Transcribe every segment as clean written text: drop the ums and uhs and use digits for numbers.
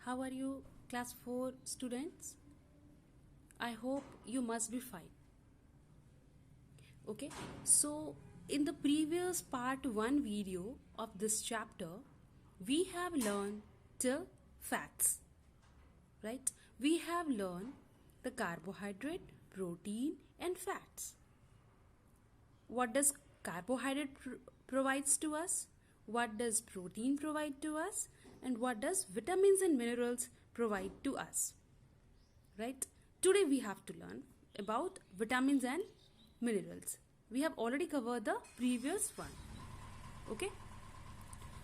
How are you, class 4 students? I hope you must be fine. Okay, so in the previous part 1 video of this chapter, we have learned the fats, right? We have learned the carbohydrate, protein, and fats. What does carbohydrate provides to us? What does protein provide to us? And what does vitamins and minerals provide to us? Right? Today we have to learn about vitamins and minerals. We have already covered the previous one. Okay?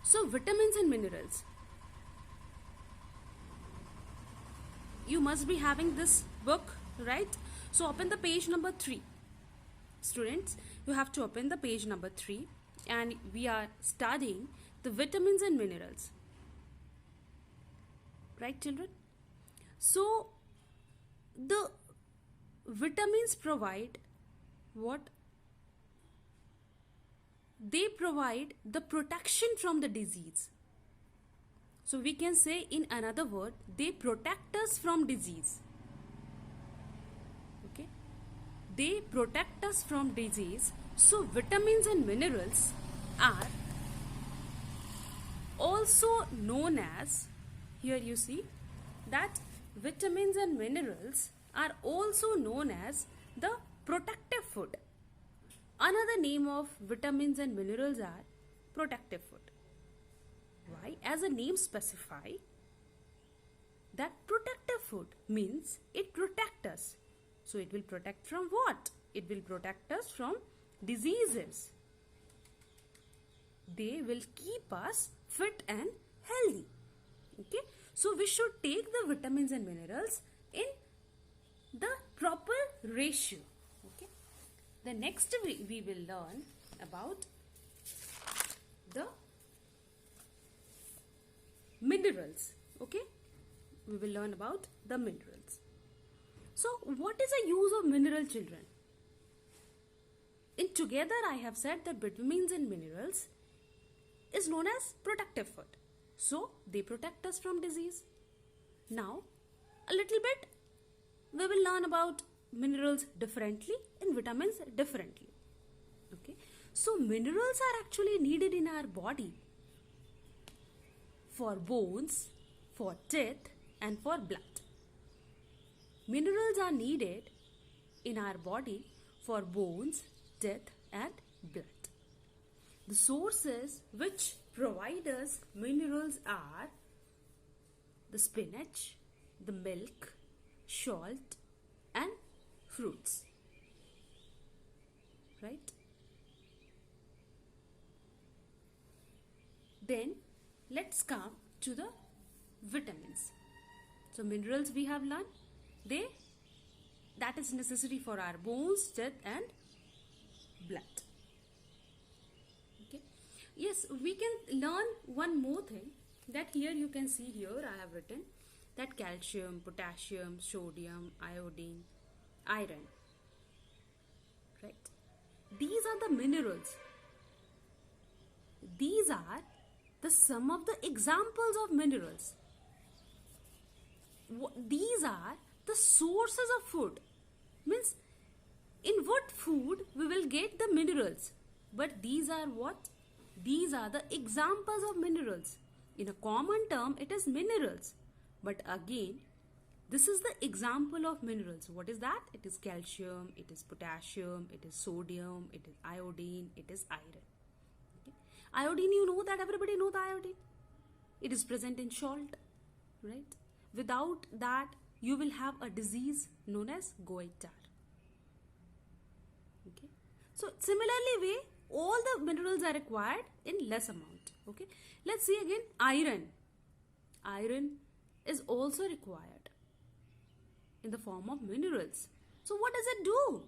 So vitamins and minerals. You must be having this book, right? So open the page number 3. Students, you have to open the page number 3 and we are studying the vitamins and minerals. Right, children? So the vitamins provide what? They provide the protection from the disease. So we can say in another word, they protect us from disease. Okay? They protect us from disease. So vitamins and minerals are also known as, here you see that vitamins and minerals are also known as the protective food. Another name of vitamins and minerals are protective food. Why? As the name specify, that protective food means it protects us. So it will protect from what? It will protect us from diseases. They will keep us fit and healthy. Okay? So we should take the vitamins and minerals in the proper ratio. Okay? The next we will learn about the minerals. Okay? We will learn about the minerals. So what is the use of mineral, children? In together I have said that vitamins and minerals is known as protective food. So they protect us from disease. Now a little bit we will learn about minerals differently and vitamins differently. Okay. So minerals are actually needed in our body for bones, for teeth and for blood. Minerals are needed in our body for bones, teeth and blood. The sources which provide us minerals are the spinach, the milk, salt and fruits. Right? Then let's come to the vitamins. So minerals we have learned, that is necessary for our bones, teeth and blood. Okay. Yes, we can learn one more thing, that here you can see, here I have written that calcium, potassium, sodium, iodine, iron. Right? These are the minerals. These are the some of the examples of minerals. These are the sources of food. Means in what food we will get the minerals. But these are what? These are the examples of minerals. In a common term, it is minerals. But again, this is the example of minerals. What is that? It is calcium, it is potassium, it is sodium, it is iodine, it is iron. Okay. Iodine, you know that everybody knows the iodine. It is present in salt, right? Without that, you will have a disease known as goiter. Okay. So similarly, all the minerals are required in less amount. Okay. Let's see again, iron. Iron is also required in the form of minerals. So what does it do?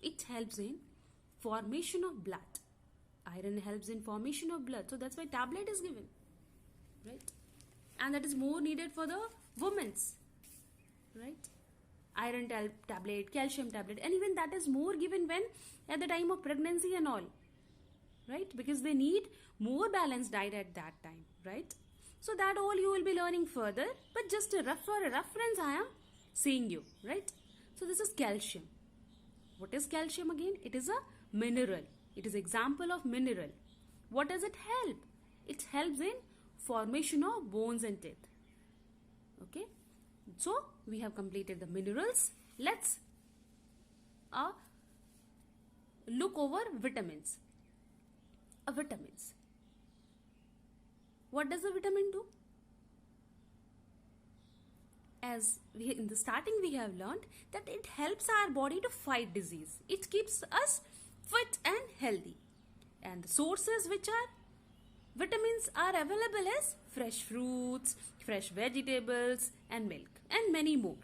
It helps in formation of blood. Iron helps in formation of blood. So that's why tablet is given. Right? And that is more needed for the women's. Right? Iron tablet, calcium tablet, and even that is more given when at the time of pregnancy and all. Right? Because they need more balanced diet at that time. Right? So that all you will be learning further, but just a reference I am saying you, right? So this is calcium. What is calcium again? It is a mineral. It is example of mineral. What does it help? It helps in formation of bones and teeth. Okay. So we have completed the minerals. Let's look over vitamins. Vitamins. What does a vitamin do? As in the starting we have learned that it helps our body to fight disease. It keeps us fit and healthy. And the sources which are vitamins are available as fresh fruits, fresh vegetables and milk and many more.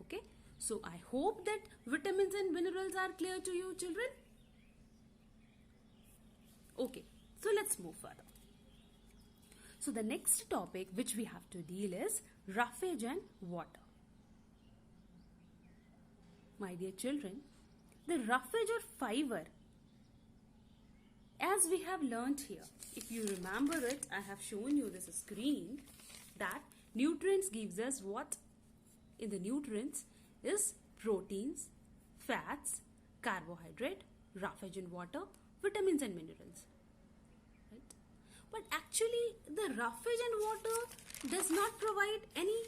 Okay. So I hope that vitamins and minerals are clear to you, children. Okay. So let's move further. So the next topic which we have to deal is roughage and water. My dear children, the roughage or fiber, as we have learnt here, if you remember it, I have shown you this screen that nutrients gives us what? In the nutrients is proteins, fats, carbohydrate, roughage and water, vitamins and minerals. Right? But actually the roughage and water does not provide any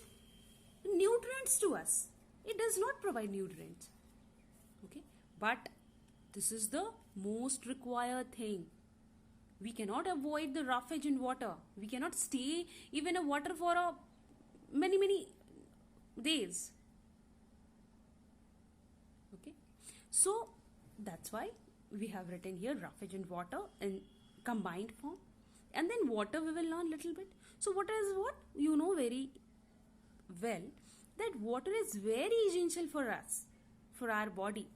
nutrients to us. It does not provide nutrients. Okay? But this is the most required thing. We cannot avoid the roughage in water. We cannot stay even in water for many days. Okay. So that's why we have written here roughage and water in combined form. And then water we will learn little bit. So water is what? You know very well that water is very essential for us, for our body.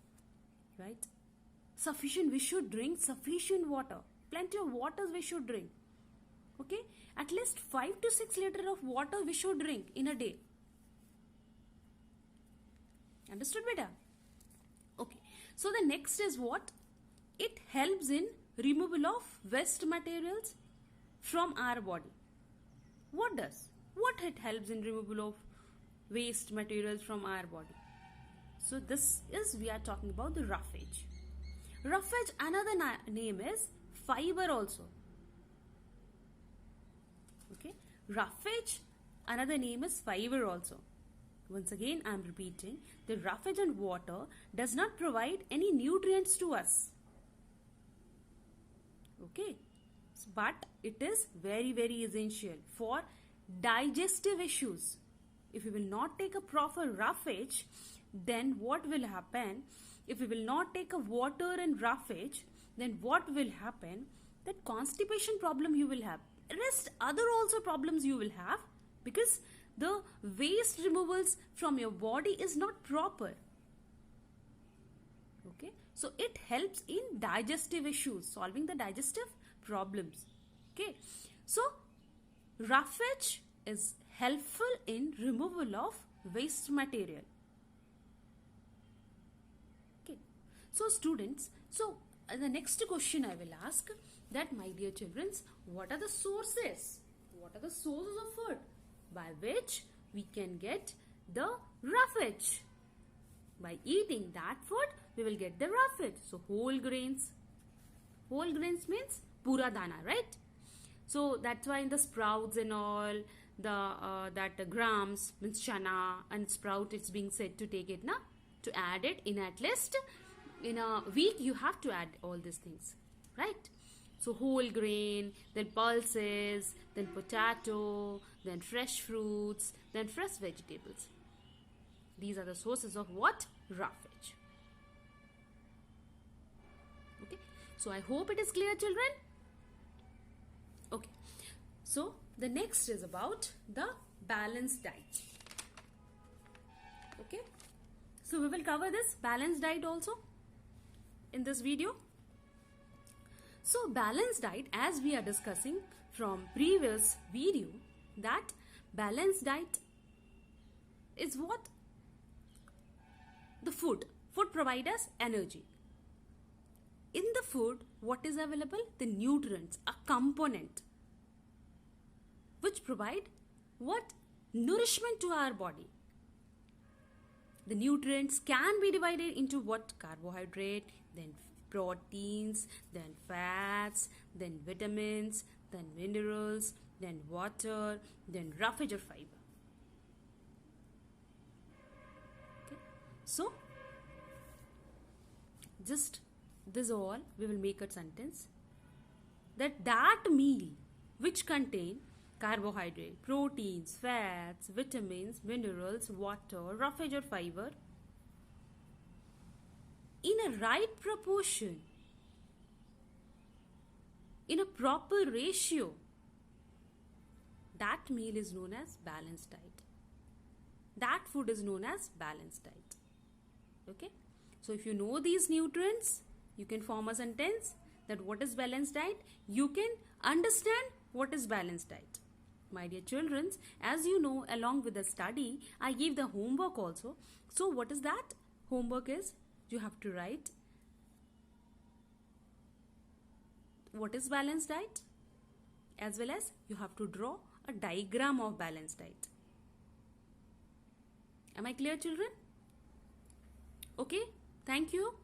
Right? We should drink sufficient water. Plenty of waters we should drink. Okay? At least 5 to 6 liters of water we should drink in a day. Understood, beta? Okay. So the next is what? It helps in removal of waste materials from our body. What does? What it helps in removal of waste materials from our body? So this is, we are talking about the roughage. Roughage, another name is fiber also. Okay. Roughage, another name is fiber also. Once again, I am repeating, the roughage and water does not provide any nutrients to us. Okay. But it is very essential for digestive issues. If we will not take a proper roughage, then what will happen? If we will not take a water and roughage, then what will happen? That constipation problem you will have. Rest other also problems you will have because the waste removals from your body is not proper. Okay. So it helps in digestive issues, solving the digestive problems. Okay. So roughage is helpful in removal of waste material. Okay. So students, the next question I will ask that, my dear children, what are the sources? What are the sources of food by which we can get the roughage? By eating that food, we will get the roughage. So whole grains. Whole grains means pura dana, right? So that's why in the sprouts and all, that grams means chana and sprout, it's being said to take it, to add it in at least in a week. You have to add all these things, right? So whole grain, then pulses, then potato, then fresh fruits, then fresh vegetables. These are the sources of what? Roughage. Okay. So I hope it is clear, children. Okay. So the next is about the balanced diet. Okay. So we will cover this balanced diet also in this video. So balanced diet, as we are discussing from previous video, that balanced diet is what? The food. Food provides us energy. In the food, what is available? The nutrients, a component. which provide what? Nourishment to our body. The nutrients can be divided into what? Carbohydrate, then proteins, then fats, then vitamins, then minerals, then water, then roughage or fiber. Okay. So, just this all we will make a sentence that meal which contain carbohydrate, proteins, fats, vitamins, minerals, water, roughage or fiber in a right proportion, in a proper ratio, that meal is known as balanced diet. That food is known as balanced diet. Okay? So if you know these nutrients, you can form a sentence that what is balanced diet? You can understand what is balanced diet. My dear children, as you know, along with the study, I gave the homework also. So what is that? Homework is you have to write what is balanced diet, as well as you have to draw a diagram of balanced diet. Am I clear, children? Okay, thank you.